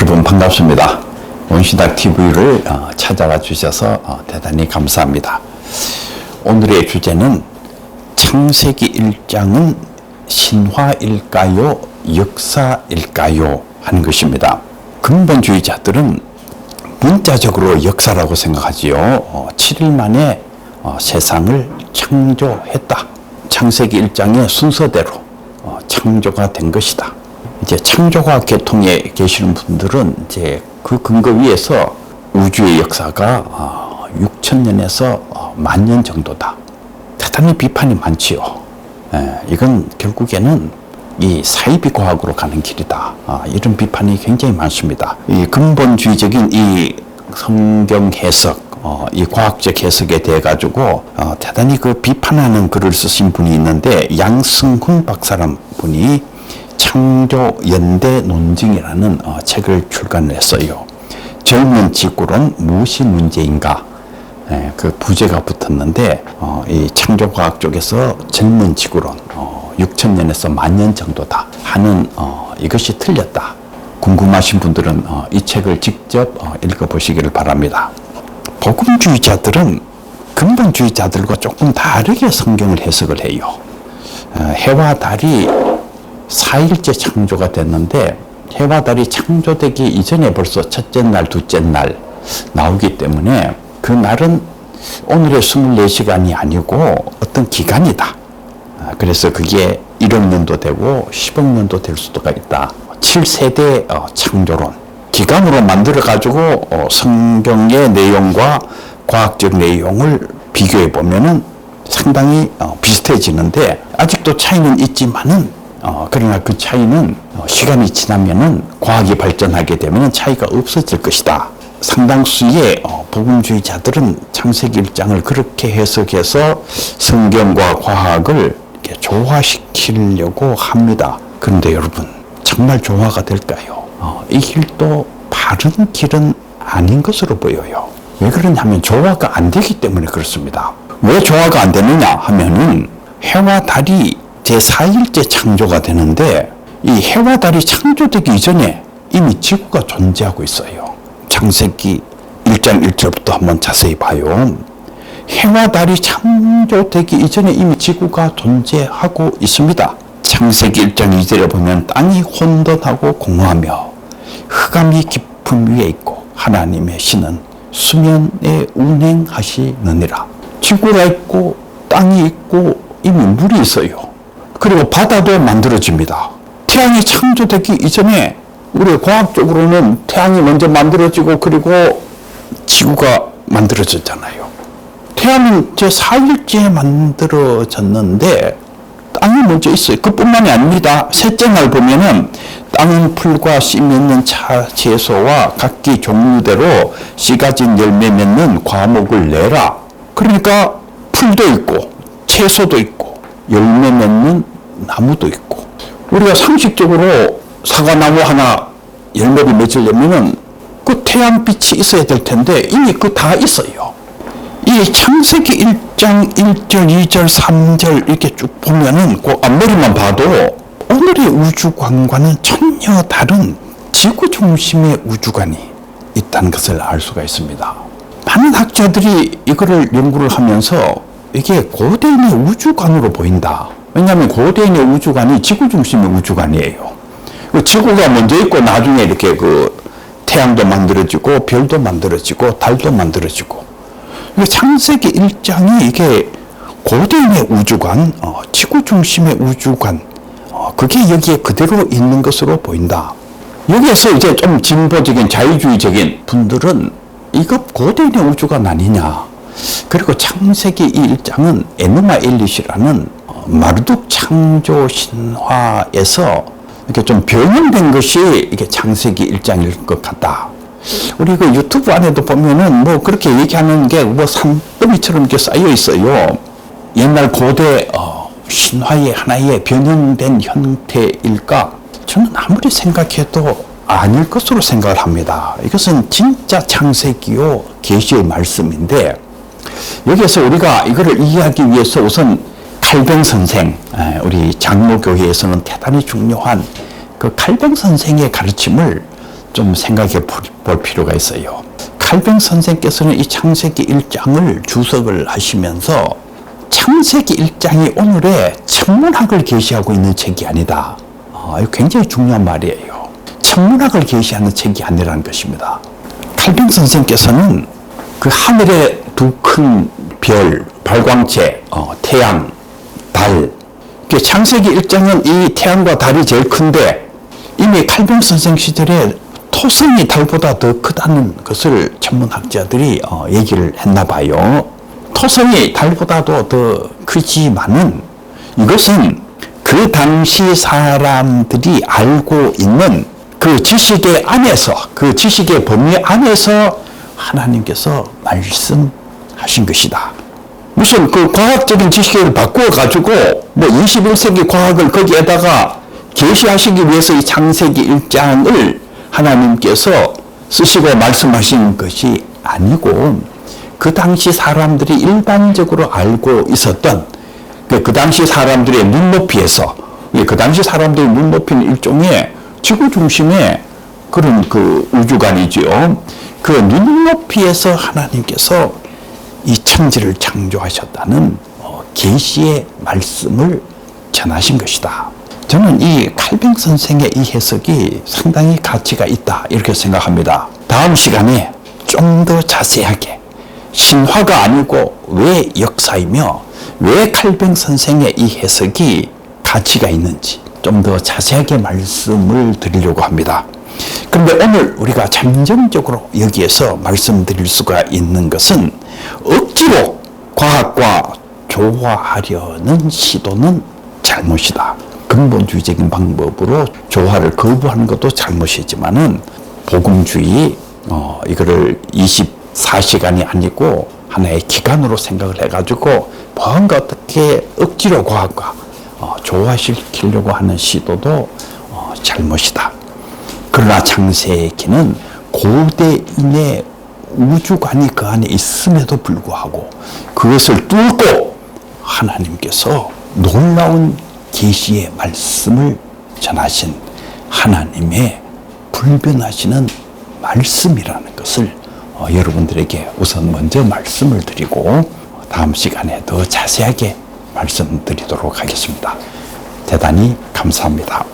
여러분 반갑습니다. 원시닥 TV를 찾아와 주셔서 대단히 감사합니다. 오늘의 주제는 창세기 1장은 신화일까요? 역사일까요? 하는 것입니다. 근본주의자들은 문자적으로 역사라고 생각하지요. 7일 만에 세상을 창조했다. 창세기 1장의 순서대로 창조가 된 것이다. 이제 창조과 계통에 계시는 분들은 이제 그 근거 위에서 우주의 역사가 6,000년에서 10,000년 정도다. 대단히 비판이 많지요. 이건 결국에는 이 사이비 과학으로 가는 길이다. 이런 비판이 굉장히 많습니다. 이 근본주의적인 이 성경 해석, 이 과학적 해석에 대해 가지고 대단히 그 비판하는 글을 쓰신 분이 있는데 양승훈 박사란 분이 창조 연대 논증이라는 책을 출간을 했어요. 젊은 지구론 무엇이 문제인가? 그 부제가 붙었는데 이 창조과학 쪽에서 젊은 지구론 6,000년에서 10,000년 정도다 하는 이것이 틀렸다. 궁금하신 분들은 이 책을 직접 읽어보시기를 바랍니다. 복음주의자들은 근본주의자들과 조금 다르게 성경을 해석을 해요. 해와 달이 4일째 창조가 됐는데 해와 달이 창조되기 이전에 벌써 첫째 날, 둘째 날 나오기 때문에 그 날은 오늘의 24시간이 아니고 어떤 기간이다. 그래서 그게 1억 년도 되고 10억 년도 될 수도가 있다. 7세대 창조론. 기간으로 만들어가지고 성경의 내용과 과학적 내용을 비교해 보면은 상당히 비슷해지는데 아직도 차이는 있지만은 그러나 그 차이는 시간이 지나면은 과학이 발전하게 되면 차이가 없어질 것이다. 상당수의 복음주의자들은 창세기 1장을 그렇게 해석해서 성경과 과학을 이렇게 조화시키려고 합니다. 그런데 여러분, 정말 조화가 될까요? 이 길도 바른 길은 아닌 것으로 보여요. 왜 그러냐면 조화가 안 되기 때문에 그렇습니다. 왜 조화가 안 되느냐 하면은 해와 달이 제4일째 창조가 되는데 이 해와 달이 창조되기 이전에 이미 지구가 존재하고 있어요. 창세기 1장 1절부터 한번 자세히 봐요. 해와 달이 창조되기 이전에 이미 지구가 존재하고 있습니다. 창세기 1장 2절에 보면 땅이 혼돈하고 공허하며 흑암이 깊음 위에 있고 하나님의 신은 수면에 운행하시느니라. 지구가 있고 땅이 있고 이미 물이 있어요. 그리고 바다도 만들어집니다. 태양이 창조되기 이전에 우리 과학적으로는 태양이 먼저 만들어지고 그리고 지구가 만들어졌잖아요. 태양은 제4일째에 만들어졌는데 땅이 먼저 있어요. 그뿐만이 아닙니다. 셋째 날 보면은 땅은 풀과 씨 맺는 차 채소와 각기 종류대로 씨 가진 열매 맺는 과목을 내라. 그러니까 풀도 있고 채소도 있고 열매 맺는 나무도 있고 우리가 상식적으로 사과나무 하나 열매를 맺으려면은 그 태양빛이 있어야 될 텐데 이미 그 다 있어요. 이 창세기 1장 1절, 2절, 3절 이렇게 쭉 보면은 그 앞머리만 봐도 오늘의 우주관과는 전혀 다른 지구 중심의 우주관이 있다는 것을 알 수가 있습니다. 많은 학자들이 이거를 연구를 하면서 이게 고대인의 우주관으로 보인다. 왜냐하면 고대인의 우주관이 지구 중심의 우주관이에요. 지구가 먼저 있고 나중에 이렇게 그 태양도 만들어지고 별도 만들어지고 달도 만들어지고 창세기 1장이 이게 고대인의 우주관, 지구 중심의 우주관, 그게 여기에 그대로 있는 것으로 보인다. 여기에서 이제 좀 진보적인 자유주의적인 분들은 이거 고대인의 우주관 아니냐. 그리고 창세기 1장은 에누마 엘릿이라는 마르둑 창조 신화에서 이렇게 좀 변형된 것이 이게 창세기 1장일 것 같다. 우리 그 유튜브 안에도 보면은 뭐 그렇게 얘기하는 게 뭐 산더미처럼 이렇게 쌓여 있어요. 옛날 고대 신화의 하나의 변형된 형태일까? 저는 아무리 생각해도 아닐 것으로 생각을 합니다. 이것은 진짜 창세기요 계시의 말씀인데 여기에서 우리가 이거를 이해하기 위해서 우선 칼뱅 선생, 우리 장로교회에서는 대단히 중요한 그 칼뱅 선생의 가르침을 좀 생각해 볼 필요가 있어요. 칼뱅 선생께서는 이 창세기 1장을 주석을 하시면서 창세기 1장이 오늘의 천문학을 계시하고 있는 책이 아니다. 이거 굉장히 중요한 말이에요. 천문학을 계시하는 책이 아니라는 것입니다. 칼뱅 선생께서는 그 하늘의 두 큰 별, 발광체, 태양, 달. 창세기 1장은 이 태양과 달이 제일 큰데 이미 칼뱅 선생 시절에 토성이 달보다 더 크다는 것을 천문학자들이 얘기를 했나 봐요. 토성이 달보다도 더 크지만은 이것은 그 당시 사람들이 알고 있는 그 지식의 안에서, 그 지식의 범위 안에서 하나님께서 말씀하신 것이다. 무슨 그 과학적인 지식을 바꾸어가지고 뭐 21세기 과학을 거기에다가 계시하시기 위해서 이 창세기 1장을 하나님께서 쓰시고 말씀하신 것이 아니고 그 당시 사람들이 일반적으로 알고 있었던 그 당시 사람들의 눈높이에서 그 당시 사람들의 눈높이는 일종의 지구 중심의 그런 그 우주관이죠. 그 눈높이에서 하나님께서 이 천지를 창조하셨다는 계시의 말씀을 전하신 것이다. 저는 이 칼뱅 선생의 이 해석이 상당히 가치가 있다 이렇게 생각합니다. 다음 시간에 좀 더 자세하게 신화가 아니고 왜 역사이며 왜 칼뱅 선생의 이 해석이 가치가 있는지 좀 더 자세하게 말씀을 드리려고 합니다. 그런데 오늘 우리가 잠정적으로 여기에서 말씀드릴 수가 있는 것은 억지로 과학과 조화하려는 시도는 잘못이다. 근본주의적인 방법으로 조화를 거부하는 것도 잘못이지만은 복음주의 이거를 24시간이 아니고 하나의 기간으로 생각을 해가지고 뭔가 어떻게 억지로 과학과 조화시키려고 하는 시도도 잘못이다. 그러나 창세기는 고대인의 우주관이 그 안에 있음에도 불구하고 그것을 뚫고 하나님께서 놀라운 계시의 말씀을 전하신 하나님의 불변하시는 말씀이라는 것을 여러분들에게 우선 먼저 말씀을 드리고 다음 시간에 더 자세하게 말씀드리도록 하겠습니다. 대단히 감사합니다.